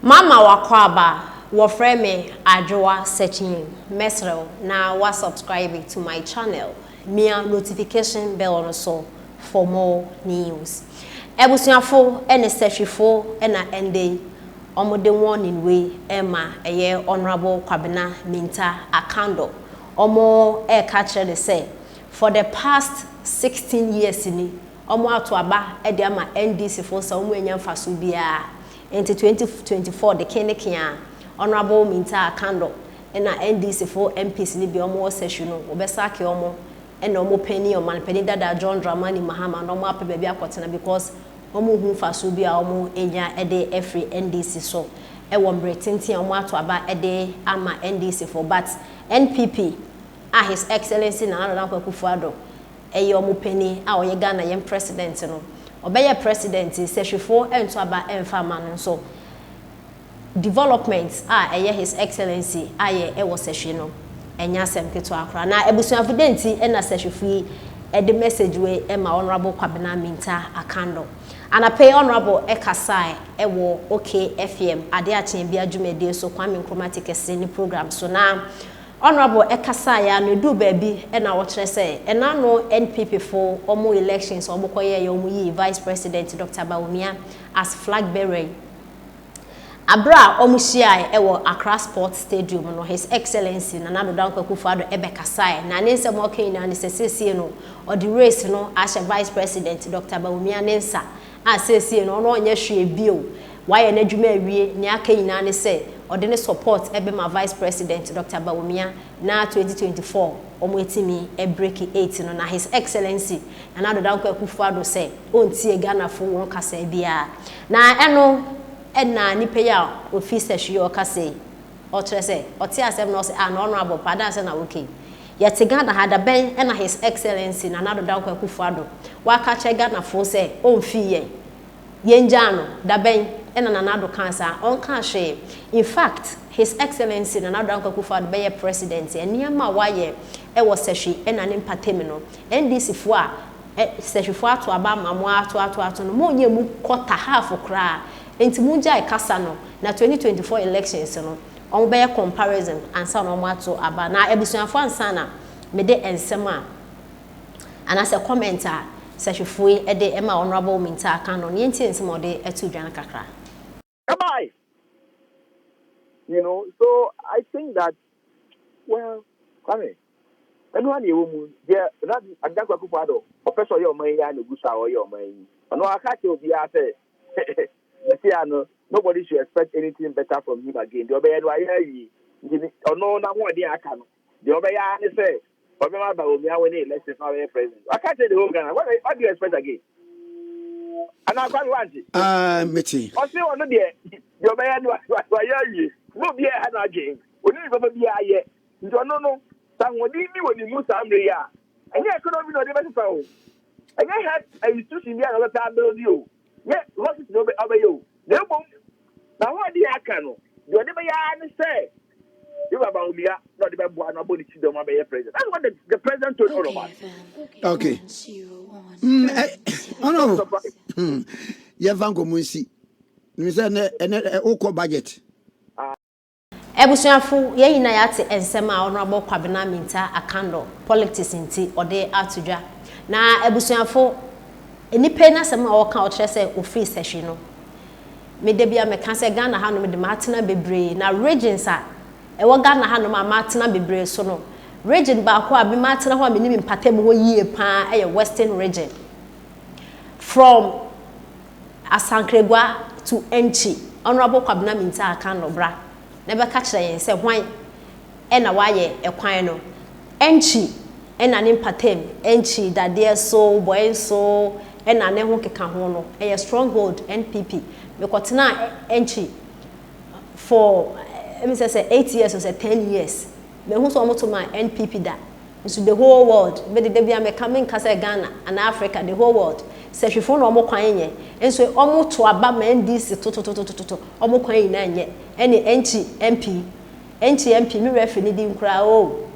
Mama wakwaba wofre me adwoa searching mesrel na wa subscribe to my channel mia notification bell on so for more news. Ebusuafo ene sehwefo ena ende omode warning way ema eye honorable Kwabena Minta Akando omo ka kire say for the past 16 years ni omo ato aba e de ama NDC for so omo enya mfaso bia into 2024 the Kenya honorable Minta Akando ena NDC for MPs ni bi omo session no obesake omo ena omo penny o man penny dada John Dramani Mahama no omo ape bia akotena because omo hu faso bia omo enya ede every NDC so e wo mbretintin omo ato aba ede ama NDC for but NPP His Excellency na Nana Akufo-Addo eye omo penny a oye Ghana yem president no obeye president sehwefo ento aba emfa ma no so development eye His Excellency aye e wo sehwe no enya sem keto akra na ebusuafo denti na sehwefi e the message we ema honorable Kwabena Minta Akando and pay honorable ekasai e wo okay FM ade achen bia dwumede so Kwame Nkrumah kese ni program so na honorable ekasai ya no do baby e na wo kire say e na no NPP for omo elections omo koye omo yi vice president Dr. Bawumia as flag bearer abra omo hia e wo Accra Sports Stadium no His Excellency na Nana Akufo-Addo ebe kasai na nense mo kan na nesese no or the race no as vice president Dr. Bawumia nensa asese no no onye hwe bio why na dwuma awie ne aka nyina ne se ode ne support ebe ma vice president Dr. Bawumia na 2024 omo etimi e break 8 no na His Excellency na Nana Akufo-Addo se ontie Ghana fo won kasa bia na eno ena nipa ya office hwe o kasa o kire se o tie asem no se na honorable pada se na okay yete Ghana hada ben ena His Excellency na Nana Akufo-Addo waka che Ghana fo se o mfi yenja no da ben ena Nana kansa on kan hwe in fact His Excellency na Nana Akufo-Addo be president eniama waye e wo sehwe ena ne mpatemi no NDC fo a sehwefo ato aba mamo ato no mo nye mu quarter half kra enti munja ikasa no na 2024 elections no on be comparison ansa no mo ato aba na ebusuafo ansa na me de ensema anase commenter sehwefo e de ema honorable Minta Akando ne enti ensema de atu dwan kakra. Am I? You know, so I think that, well, Kwame, anyone you woman, yeah, that Nana Akufo-Addo, Professor your money and Gusa or your money. No, I can't tell you, I say, nobody should expect anything better from him again. The obey or no, not one day I can. The obey I say, remember Bawumia when he elected now president. I can't say the whole Ghana. What do you expect again? And I can't want it. Mitty. I say, on the day, the obey no be a again. We need to be a year. You don't know. Someone didn't when you move some area. And yet, could not be no different phone. And I had a institution there all the time, you. Yeah, what is no over you? No, now what do you can? You never say. You are about me, not the one nobody to the president. That's what the president told all of us. Okay. Oh no. Yeah, Vango Munsi. You said a budget. Ebusuafo ye nyina yate ensema honorable Kwabena Minta Akando politics nti ode atudwa na ebusuafo enipa na sema o ka o kire se office hwe no me de bia me ka se Ghana ha no me de matena bebre na regions a e wo Ghana ha no ma matena bebre so no region ba ko abi matena ho me ni mpatam ho yie pa e western region from Asankregwa to Enchi honorable Kwabena Minta Akando bra never catch the say why ena waye ekwan no Enchi ena ne mpatem Enchi that there so boy so ena ne ho keka ho no e stronghold NPP me kotena Enchi for let me say 8 years or say 10 years me hu so moto my NPP da so the whole world me de bia me coming kasa Ghana and Africa the whole world say hwefo no omo kwan nye enso omo to aba ma NDC to omo kwan na nye ene Enchi MP mi refi ni di nkura o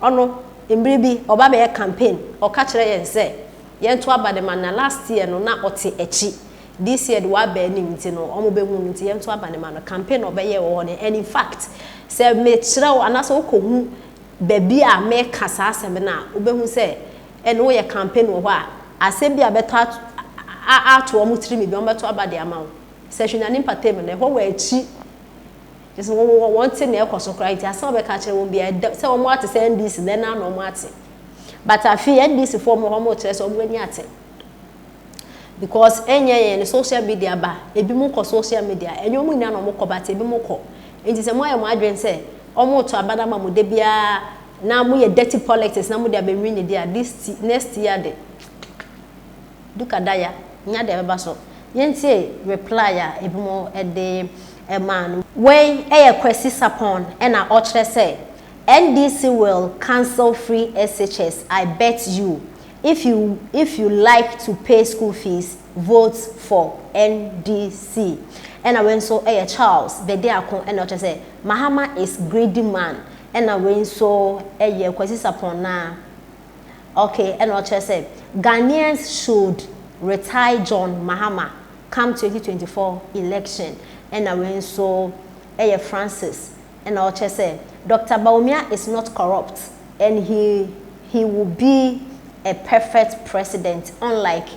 ono embribi oba be campaign o ka kire yen say yen to aba de man na last year no na ote echi this year the wa be ni nti no omo be hu nti ye nto aba ne ma no campaign obeye wo ne and in fact say me kire anaso okohu baby a me kasa asem na obehu say ene wo ye campaign wo ho a asem bi abeto ato omo tiri me bi omo beto aba de ama wo session ani patem ne ho wa echi just one thing na ekoso cry it asem be ka kire wo bi say omo ate say NDC then na no omo ate but afi NDC for mo omo kire say omo ani ate because enye social media ba ebi mu ko social media enyo mu nya no mo ko but ebi mu ko enti se mo aye mo adwen say omo to abada ma mo de bia na mo ye dirty politics na mo de be win dia this next year de duka daya nya de beba so yenti reply ya ebi mo e de e man when e kwesi sapon e na o kire say NDC will cancel free SHS I bet you if you like to pay school fees, vote for NDC. And I went so Charles, Bede Akon and not say Mahama is greedy man. And I went so kwesi upon na. Okay, and not say Ghanaians should retire John Mahama come 2024 election. And I went so Francis and I say Dr. Baumia is not corrupt and he will be a perfect president, unlike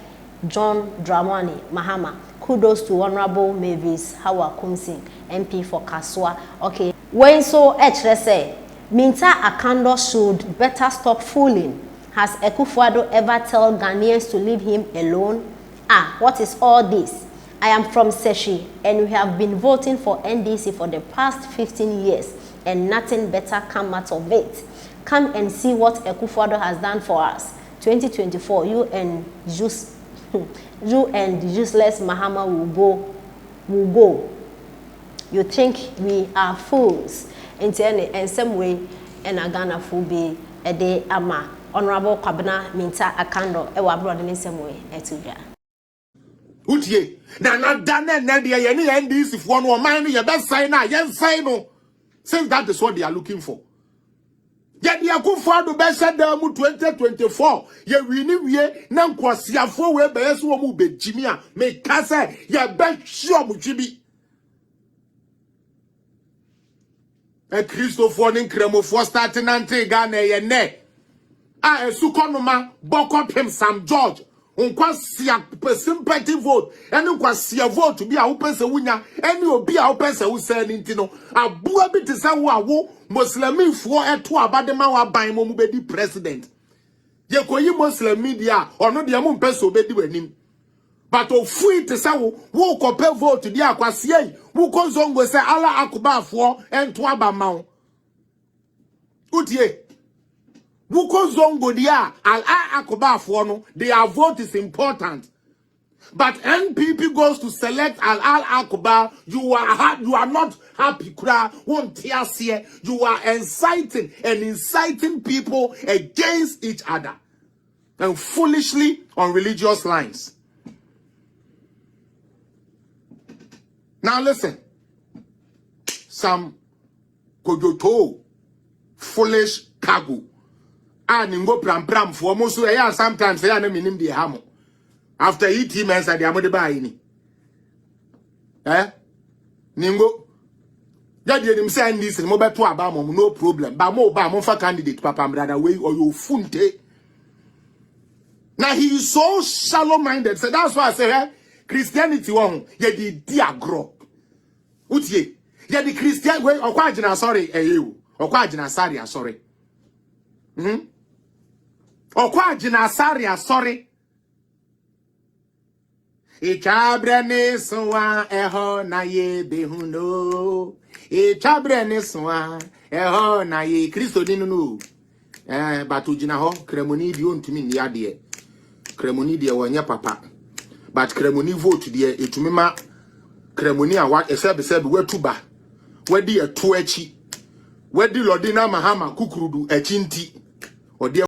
John Dramani Mahama. Kudos to Honorable Mavis Hawa Kumsing, MP for Kaswa. Okay, when so say Minta Akando should better stop fooling. Has FuoTo ever tell Ghanaians to leave him alone? Ah, what is all this? I am from Sefwi and we have been voting for NDC for the past 15 years and nothing better come out of it. Come and see what FuoTo has done for us. 2024, you and useless Mahama will go. You think we are fools? In some way, and a Ghana fool be a day ama. Honorable Kwabena Minta Akando, abroad in some way, etuja. Utie, na dane na dia ye ni NDC for no man your best sign na yen sign no. Since that is what they are looking for. Yet the FuoTo be said them 2024. Ye wini wie na nkwasiafo we be so mu be jimia me ka say ye be sure mu jibi. E Christopher nin kremofo starting ante Ghana ye ne. A esukonoma bokopem Sam George. Unkwasia sympathy vote and unkwasia vote to be a open se wunya any obi a open se wo say ntino abua bi te say wo Muslim fo eto abadema wa ban mo bedi president ye koyi Muslim media ono de mo mpese obedi wanim but ofu te say wo kope vote di akwasia wo konzongo say ala akuba fo ento abama utie Zongo dia al akoba no their vote is important. But NPP goes to select al akoba, you are not happy you are inciting people against each other and foolishly on religious lines. Now listen, some kojoto foolish cargo. Ningo pram for most sometimes they are minim the hamo. After 18 months at the amode buy ni. Ningo. That you say this in mobile to abamo no problem. But more ba for candidate papa brother way or you funte. Now he is so shallow minded. So that's why I say Christianity won ye di agro. Utie. Ye the Christian way or kwajina sorry you. Or kwajina sorry. Okwa jina saria sorry. Ichabre ne soa eho na ye behuno. Ichabre ne soa eho na ye Kristo dinu no. Batu jina ho kremoni di ontumi ni ade. Kremoni de wanya papa. But kremoni vote de etumi ma kremoni a wa esebe wetuba. Wedi eto achi. Wedi lodina mahama kukurudu achinti. Odi